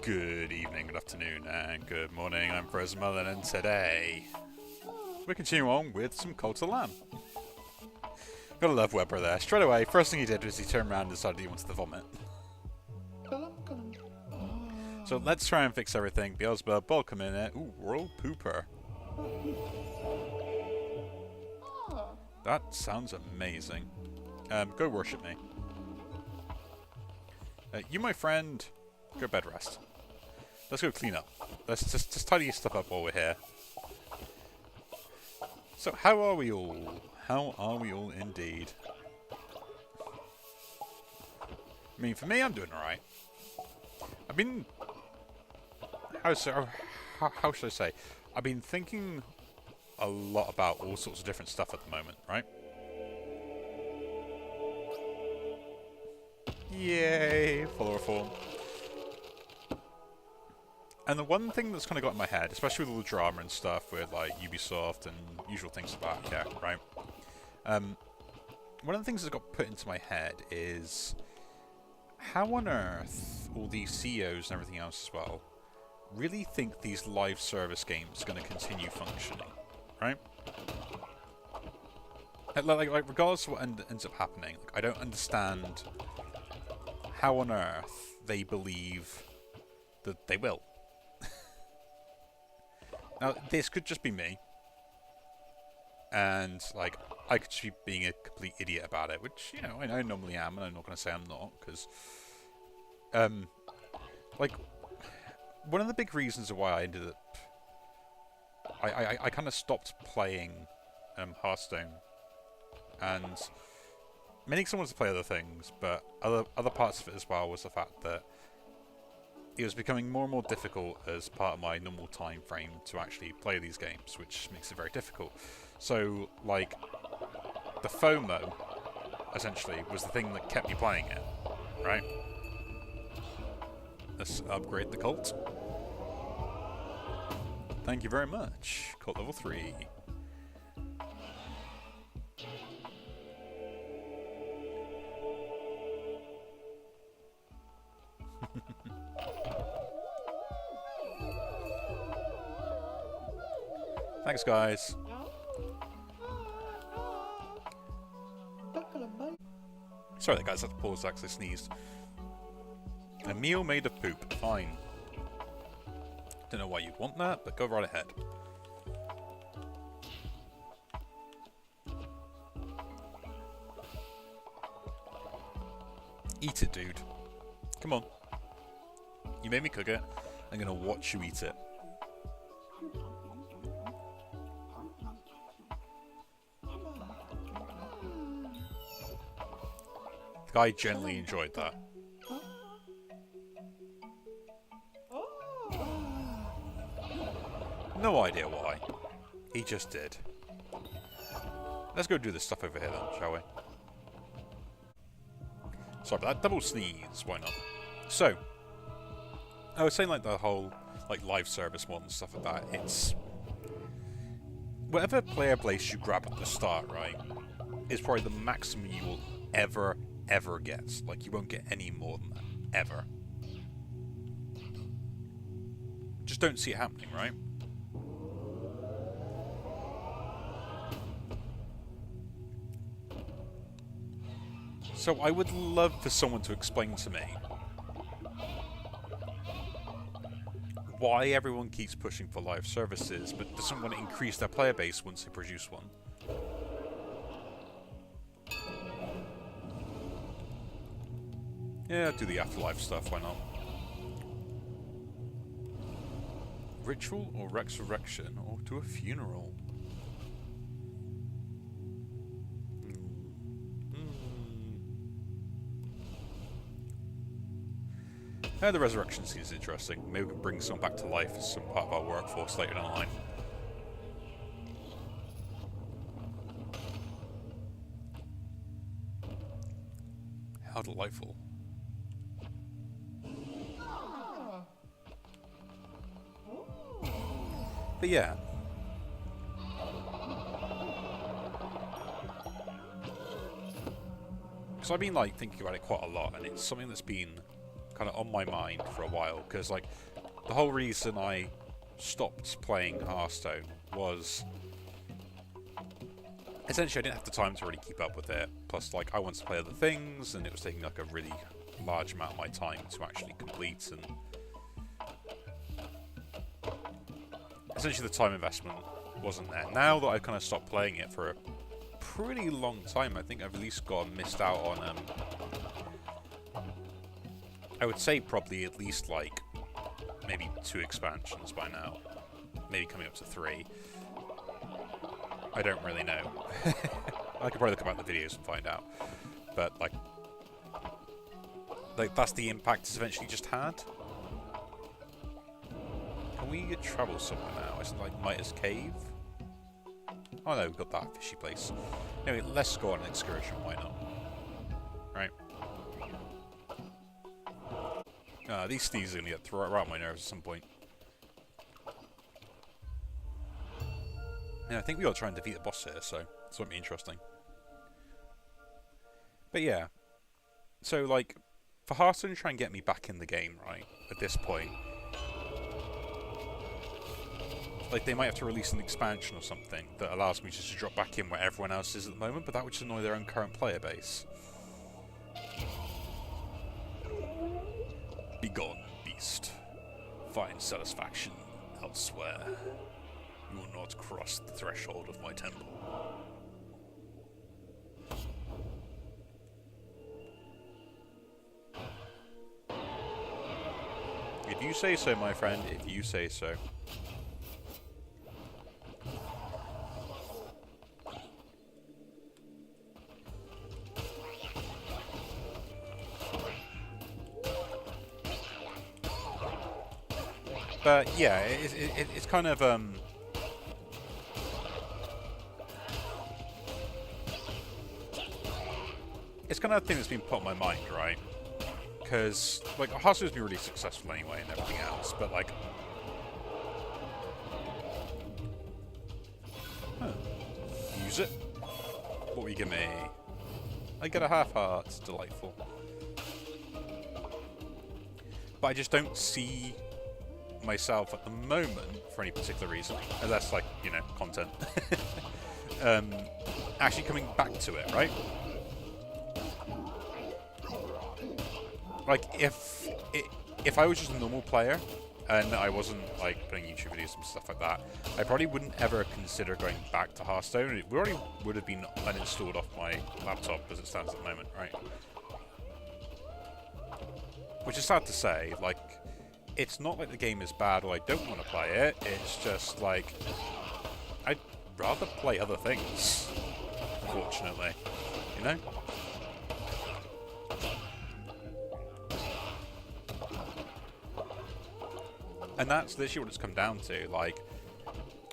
Good evening, good afternoon, and good morning. I'm Frozen Merlin, and today we continue on with some Cult of Lamb. Gotta love Webber there. Straight away, first thing he did was he turned around and decided he wanted to vomit. So let's try and fix everything. Beelzebub, ball come in there. Ooh, Royal Pooper. That sounds amazing. Go worship me. You, my friend, go bed rest. Let's go clean up. Let's just tidy stuff up while we're here. So, how are we all? How are we all indeed? I mean, for me, I'm doing alright. I've been... How should I say? I've been thinking a lot about all sorts of different stuff at the moment, right? Yay! Follower form. And the one thing that's kind of got in my head, especially with all the drama and stuff with like Ubisoft and usual things like that, yeah, right? One of the things that's got put into my head is how on earth all these CEOs and everything else as well really think these live service games are going to continue functioning, right? Like regardless of what ends up happening, like, I don't understand how on earth they believe that they will. Now, this could just be me, and like I could just be being a complete idiot about it, which, you know, I normally am, and I'm not going to say I'm not, because like, one of the big reasons why I ended up, I kind of stopped playing Hearthstone, and mainly because I wanted to play other things, but other parts of it as well was the fact that it was becoming more and more difficult as part of my normal time frame to actually play these games, which makes it very difficult. So, like, the FOMO, essentially, was the thing that kept me playing it, right? Let's upgrade the cult. Thank you very much. Cult level 3. Thanks, guys. Sorry, the guys had to pause that because I sneezed. A meal made of poop. Fine. Don't know why you'd want that, but go right ahead. Eat it, dude. Come on. You made me cook it. I'm gonna watch you eat it. The guy generally enjoyed that. No idea why. He just did. Let's go do this stuff over here then, shall we? Sorry, but that double sneeze, why not? So, I was saying like the whole like live service model and stuff like that, it's... Whatever player base you grab at the start, right, is probably the maximum you will ever get. Like, you won't get any more than that. Ever. Just don't see it happening, right? So I would love for someone to explain to me why everyone keeps pushing for live services but doesn't want to increase their player base once they produce one. Yeah, do the afterlife stuff, why not? Ritual or resurrection or to a funeral? The resurrection seems interesting. Maybe we can bring someone back to life as some part of our workforce later down the line. How delightful. But yeah. Because I've been like thinking about it quite a lot, and it's something that's been kind of on my mind for a while, because like the whole reason I stopped playing Hearthstone was essentially I didn't have the time to really keep up with it. Plus, like, I wanted to play other things, and it was taking like a really large amount of my time to actually complete, and essentially the time investment wasn't there. Now that I've kind of stopped playing it for a pretty long time, I think I've at least missed out on, I would say probably at least like maybe 2 expansions by now, maybe coming up to 3. I don't really know. I could probably look about the videos and find out, but like that's the impact it's eventually just had. Can we travel somewhere now? Is it like Midas Cave? Oh no, we've got that fishy place. Anyway, let's go on an excursion, why not? Right. These thieves are going to get right on my nerves at some point. Yeah, I think we got to try and defeat the boss here, so this won't be interesting. But yeah, so like, for Hearthstone to try and get me back in the game, right, at this point, like, they might have to release an expansion or something that allows me just to drop back in where everyone else is at the moment, but that would just annoy their own current player base. Begone, beast. Find satisfaction elsewhere. You will not cross the threshold of my temple. If you say so, my friend, if you say so. But yeah, it's kind of it's kind of a thing that's been put on my mind, right? Because like Hearthstone's been really successful anyway and everything else, but like, use it. What will you give me? I get a half heart. It's delightful. But I just don't see myself at the moment, for any particular reason, unless like, you know, content, actually coming back to it, right? Like, if I was just a normal player and I wasn't like putting YouTube videos and stuff like that, I probably wouldn't ever consider going back to Hearthstone. It already would have been uninstalled off my laptop as it stands at the moment, right? Which is sad to say. Like, it's not like the game is bad or I don't want to play it, it's just like, I'd rather play other things, unfortunately, you know? And that's literally what it's come down to. Like,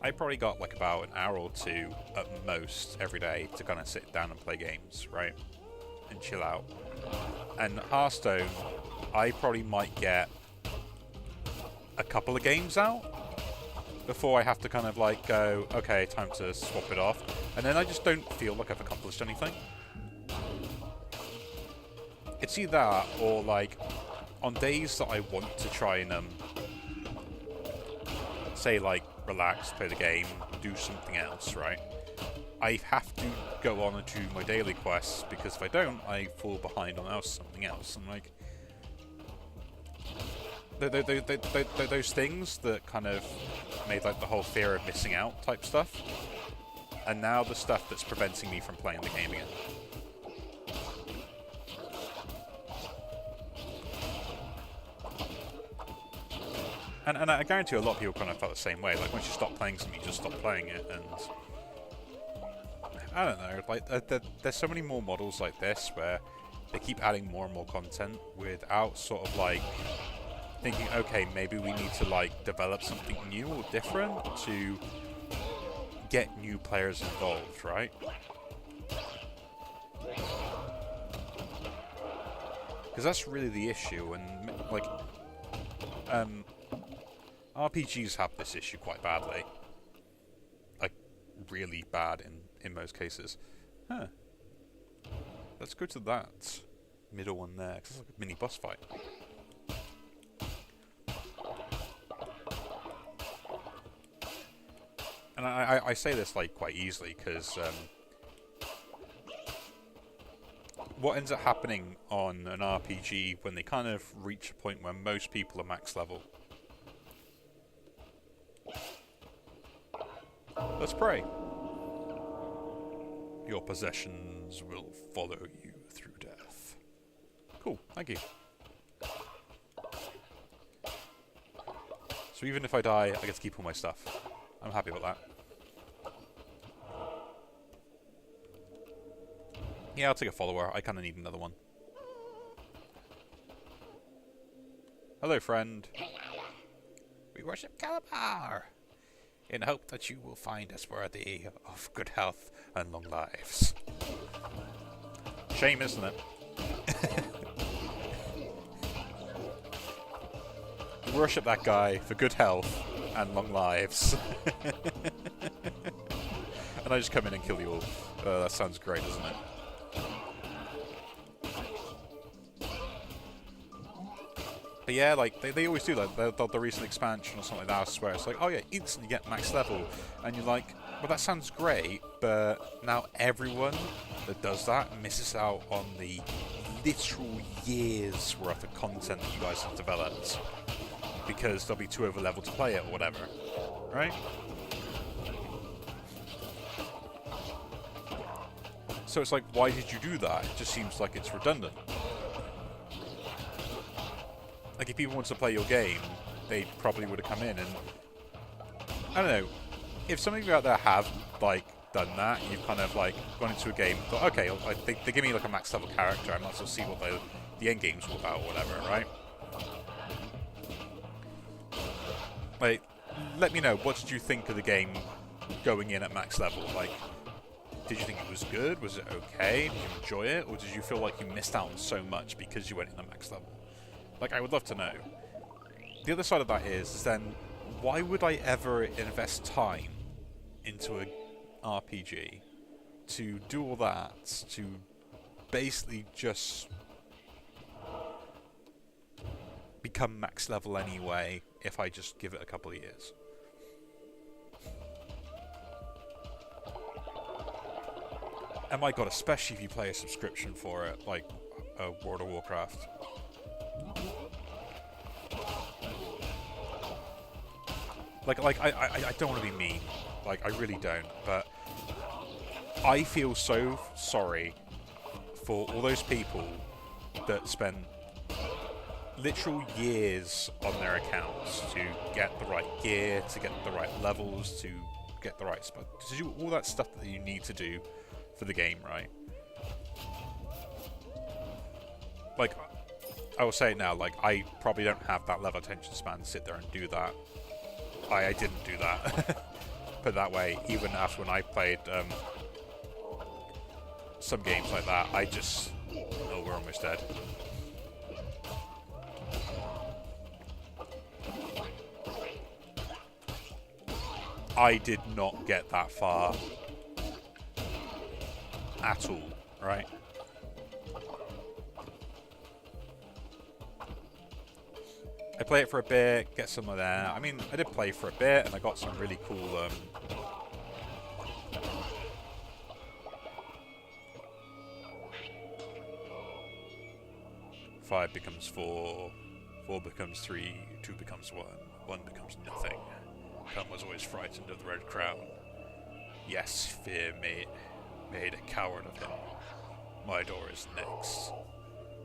I probably got like about an hour or 2 at most every day to kind of sit down and play games, right? And chill out. And Hearthstone, I probably might get a couple of games out before I have to kind of like go, okay, time to swap it off. And then I just don't feel like I've accomplished anything. It's either that or like on days that I want to try and say like relax, play the game, do something else, right? I have to go on and do my daily quests, because if I don't, I fall behind on something else. I'm like, those things that kind of made like the whole fear of missing out type stuff, and now the stuff that's preventing me from playing the game again. And I guarantee you a lot of people kind of felt the same way. Like, once you stop playing something, you just stop playing it, and I don't know, like, there's so many more models like this where they keep adding more and more content without sort of like thinking, okay, maybe we need to like develop something new or different to get new players involved, right? Because that's really the issue, and like, RPGs have this issue quite badly. Like, really bad in most cases. Huh. Let's go to that middle one there, because it's like a mini boss fight. and I say this like quite easily because what ends up happening on an RPG when they kind of reach a point where most people are max level. Let's pray. Your possessions will follow you through death. Cool, thank you. So even if I die, I get to keep all my stuff. I'm happy about that. Yeah, I'll take a follower. I kind of need another one. Hello, friend. We worship Calabar in hope that you will find us worthy of good health and long lives. Shame, isn't it? We worship that guy for good health and long lives. And I just come in and kill you all. That sounds great, doesn't it? But yeah, like, they always do that. The recent expansion or something like that, I swear. It's like, oh yeah, instantly get max level. And you're like, well, that sounds great, but now everyone that does that misses out on the literal years worth of content that you guys have developed. Because they'll be too over leveled to play it or whatever. Right? So it's like, why did you do that? It just seems like it's redundant. Like, if people wanted to play your game, they probably would have come in and... I don't know. If some of you out there have, like, done that, you've kind of, like, gone into a game and thought, okay, they give me, like, a max level character, I might as well see what the end game's all about or whatever, right? Like, let me know, what did you think of the game going in at max level? Like, did you think it was good? Was it okay? Did you enjoy it? Or did you feel like you missed out on so much because you went in at max level? Like, I would love to know. The other side of that is then, why would I ever invest time into an RPG to do all that, to basically just become max level anyway, if I just give it a couple of years? And my god, especially if you play a subscription for it, like World of Warcraft. Like I don't want to be mean, like, I really don't, but I feel so sorry for all those people that spend literal years on their accounts to get the right gear, to get the right levels, to get the right spot, to do all that stuff that you need to do for the game, right? Like, I will say it now, like, I probably don't have that level of attention span to sit there and do that. I didn't do that. Put it that way, even after when I played some games like that, I just... Oh, we're almost dead. I did not get that far at all, right? I play it for a bit, get some of there. I mean, I did play for a bit, and I got some really cool... 5 becomes 4, 4 becomes 3, 2 becomes 1, 1 becomes nothing. Come was always frightened of the Red Crown. Yes, fear made a coward of him. My door is next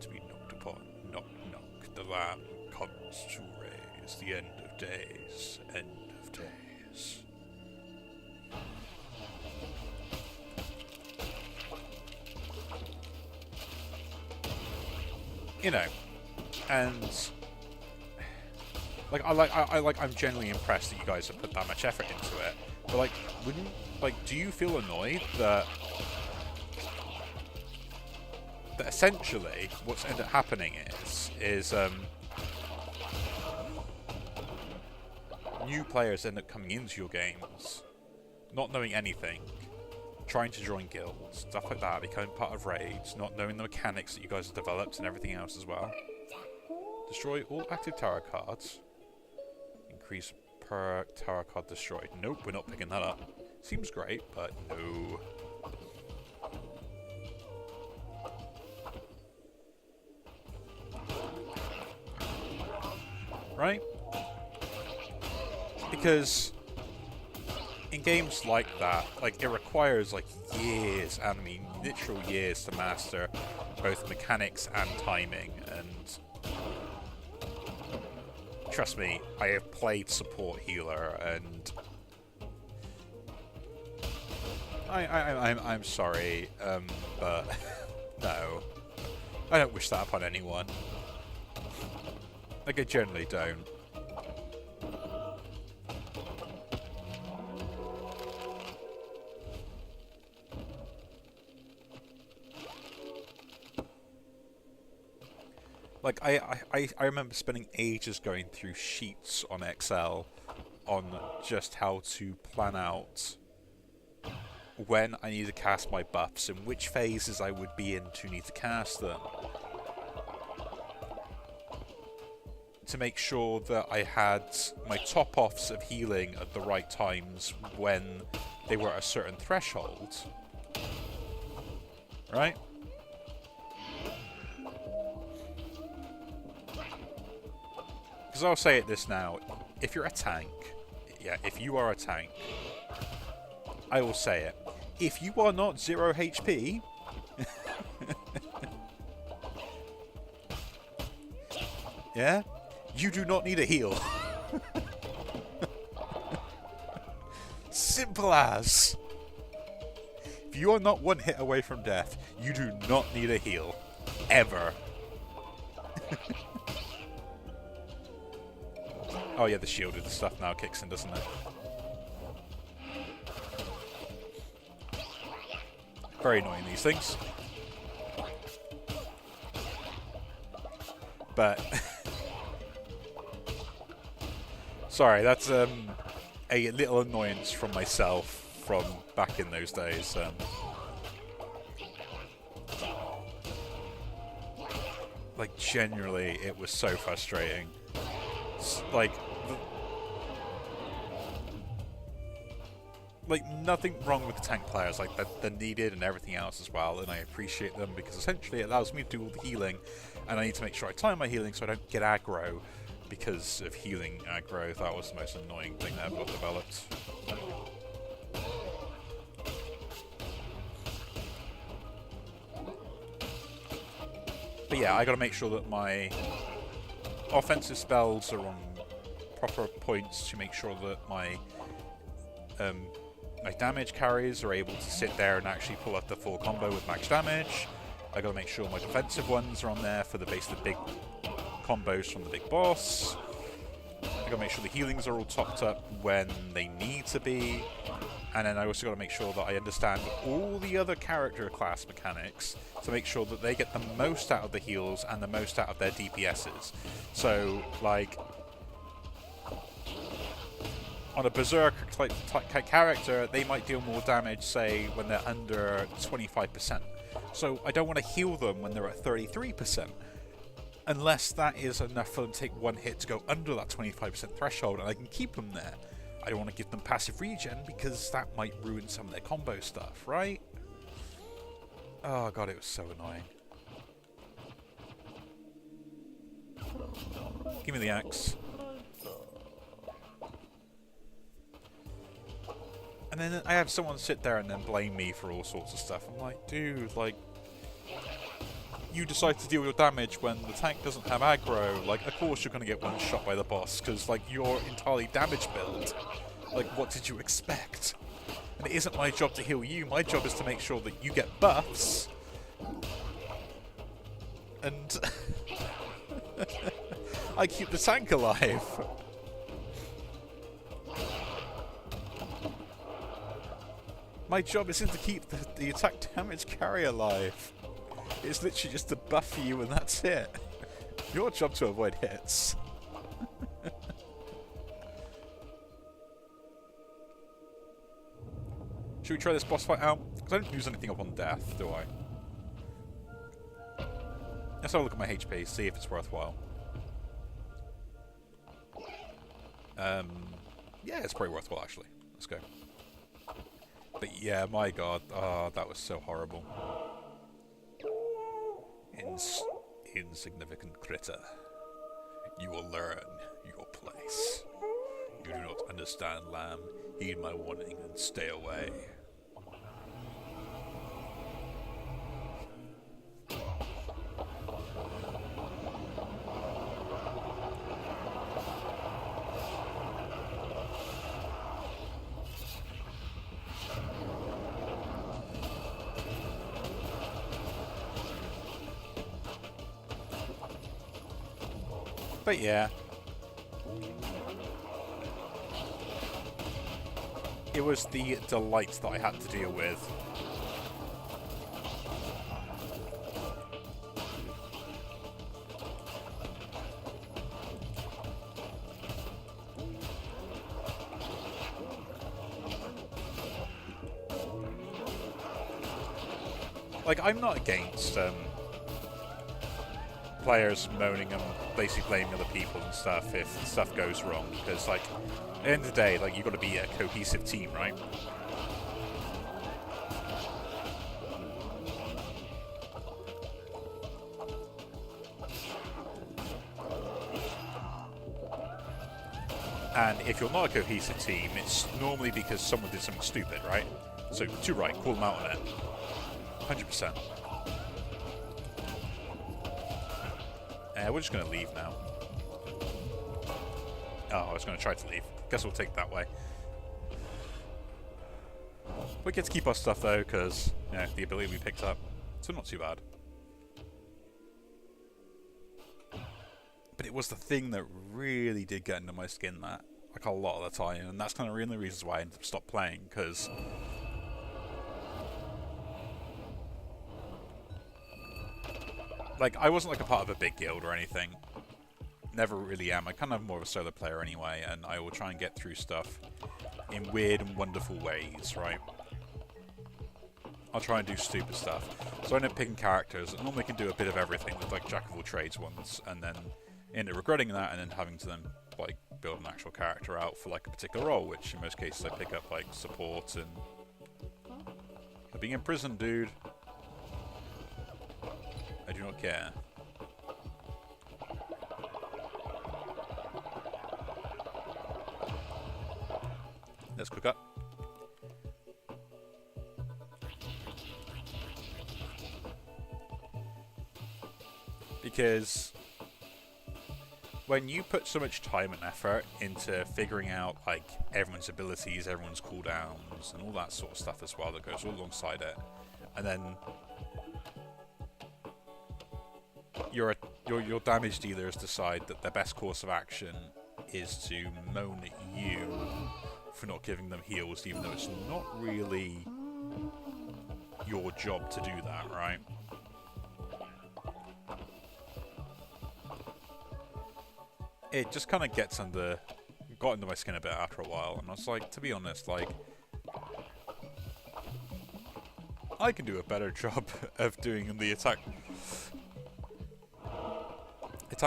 to be knocked upon. Knock, knock. The Lamb comes to raise the end of days. End of days. You know, and I'm genuinely impressed that you guys have put that much effort into it. But do you feel annoyed that essentially what's ended up happening is new players end up coming into your games, not knowing anything, trying to join guilds, stuff like that, becoming part of raids, not knowing the mechanics that you guys have developed and everything else as well. Destroy all active tarot cards. Increase perk, tower card destroyed. Nope, we're not picking that up. Seems great, but no. Right? Because in games like that, like, it requires like years, and I mean literal years, to master both mechanics and timing. And trust me, I have played support healer, and I'm sorry, but no, I don't wish that upon anyone. Like, I generally don't. Like, I remember spending ages going through sheets on Excel on just how to plan out when I need to cast my buffs and which phases I would be in to need to cast them, to make sure that I had my top-offs of healing at the right times when they were at a certain threshold. Right? Because I'll say it this now, if you're a tank, yeah, if you are a tank, I will say it. If you are not 0 HP, yeah, you do not need a heal. Simple as. If you are not one hit away from death, you do not need a heal. Ever. Oh yeah, the shielded stuff now kicks in, doesn't it? Very annoying, these things. But sorry, that's a little annoyance from myself from back in those days. Like, genuinely, it was so frustrating. Like, nothing wrong with the tank players, like, they're needed and everything else as well, and I appreciate them because essentially it allows me to do all the healing, and I need to make sure I time my healing so I don't get aggro because of healing aggro. That was the most annoying thing that ever got developed. But yeah, I gotta make sure that my offensive spells are on proper points to make sure that my my damage carries are able to sit there and actually pull up the full combo with max damage. I gotta make sure my defensive ones are on there for the big combos from the big boss. I gotta make sure the healings are all topped up when they need to be. And then I also gotta make sure that I understand all the other character class mechanics to make sure that they get the most out of the heals and the most out of their DPSs. So, like, on a Berserker type character, they might deal more damage, say, when they're under 25%. So I don't want to heal them when they're at 33%. Unless that is enough for them to take one hit to go under that 25% threshold, and I can keep them there. I don't want to give them passive regen, because that might ruin some of their combo stuff, right? Oh god, it was so annoying. Give me the axe. And then I have someone sit there and then blame me for all sorts of stuff. I'm like, dude, like, you decide to deal your damage when the tank doesn't have aggro. Like, of course you're going to get one shot by the boss, because, like, you're entirely damage build. Like, what did you expect? And it isn't my job to heal you. My job is to make sure that you get buffs. And I keep the tank alive. My job isn't to keep the attack damage carry alive. It's literally just to buff you and that's it. Your job to avoid hits. Should we try this boss fight out? Because I don't lose anything upon death, do I? Let's have a look at my HP, see if it's worthwhile. Yeah, it's pretty worthwhile, actually. Let's go. But yeah, my god, that was so horrible. Insignificant critter. You will learn your place. You do not understand, lamb. Heed my warning and stay away. But yeah, it was the delight that I had to deal with. Like, I'm not against players moaning and basically blaming other people and stuff if stuff goes wrong, because, like, at the end of the day, like, you've got to be a cohesive team, right? And if you're not a cohesive team, it's normally because someone did something stupid, right? So, too right, call them out on it. 100%. We're just going to leave now. Oh, I was going to try to leave. Guess we'll take that way. We get to keep our stuff, though, because, you know, the ability we picked up. So not too bad. But it was the thing that really did get into my skin, that, like, a lot of the time. And that's kind of one of the reasons why I ended up stopped playing, because... like, I wasn't, like, a part of a big guild or anything. Never really am. I kind of more of a solo player anyway, and I will try and get through stuff in weird and wonderful ways, right? I'll try and do stupid stuff. So I end up picking characters that normally can do a bit of everything, with, like, jack of all trades ones, and then end up regretting that, and then having to then, like, build an actual character out for, like, a particular role, which in most cases I pick up, like, support and... I'm being imprisoned, dude. I do not care. Let's cook up. Because when you put so much time and effort into figuring out, like, everyone's abilities, everyone's cooldowns, and all that sort of stuff as well that goes all alongside it, and then your damage dealers decide that their best course of action is to moan at you for not giving them heals, even though it's not really your job to do that, right? It just kind of got under my skin a bit after a while, and I was like, to be honest, like, I can do a better job of doing the attack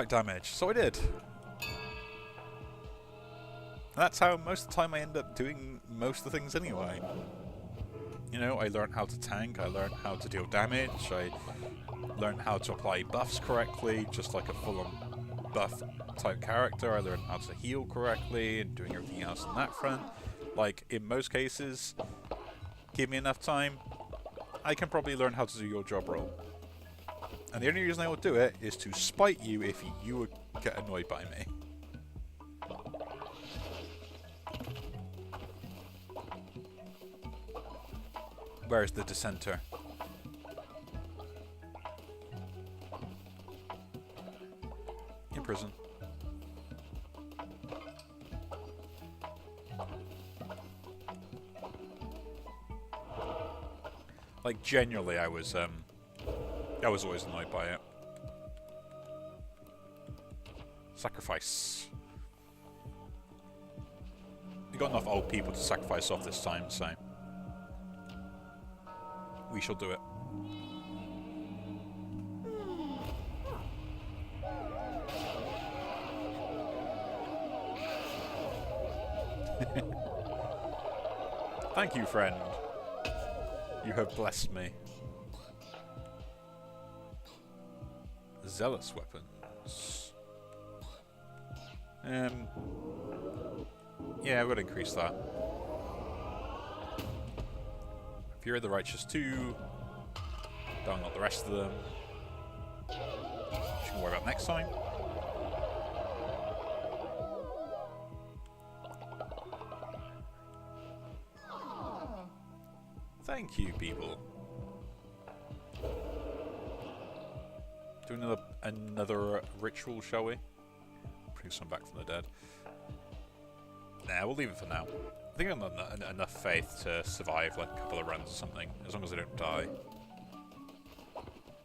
damage, so I did. And that's how most of the time I end up doing most of the things anyway. You know, I learned how to tank, I learned how to deal damage, I learned how to apply buffs correctly, just like a full-on buff type character. I learned how to heal correctly and doing everything else on that front. Like, in most cases, give me enough time, I can probably learn how to do your job role. And the only reason I will do it is to spite you if you would get annoyed by me. Where's the dissenter? In prison. Like, genuinely, I was always annoyed by it. Sacrifice. We got enough old people to sacrifice off this time, so we shall do it. Thank you, friend. You have blessed me. Zealous weapons. Yeah, we'll increase that. Fury of the Righteous 2. Don't got the rest of them. Which we can worry about next time. Thank you, people. Do another ritual, shall we? Bring some back from the dead. Nah, we'll leave it for now. I think I've got enough faith to survive like a couple of runs or something, as long as I don't die.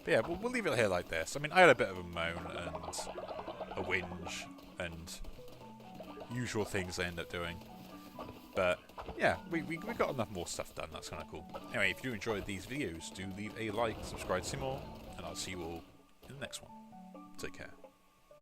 But yeah, we'll leave it here like this. I mean, I had a bit of a moan and a whinge and usual things I end up doing. But yeah, we got enough more stuff done. That's kind of cool. Anyway, if you enjoyed these videos, do leave a like, subscribe to see more, and I'll see you all in the next one. Take care.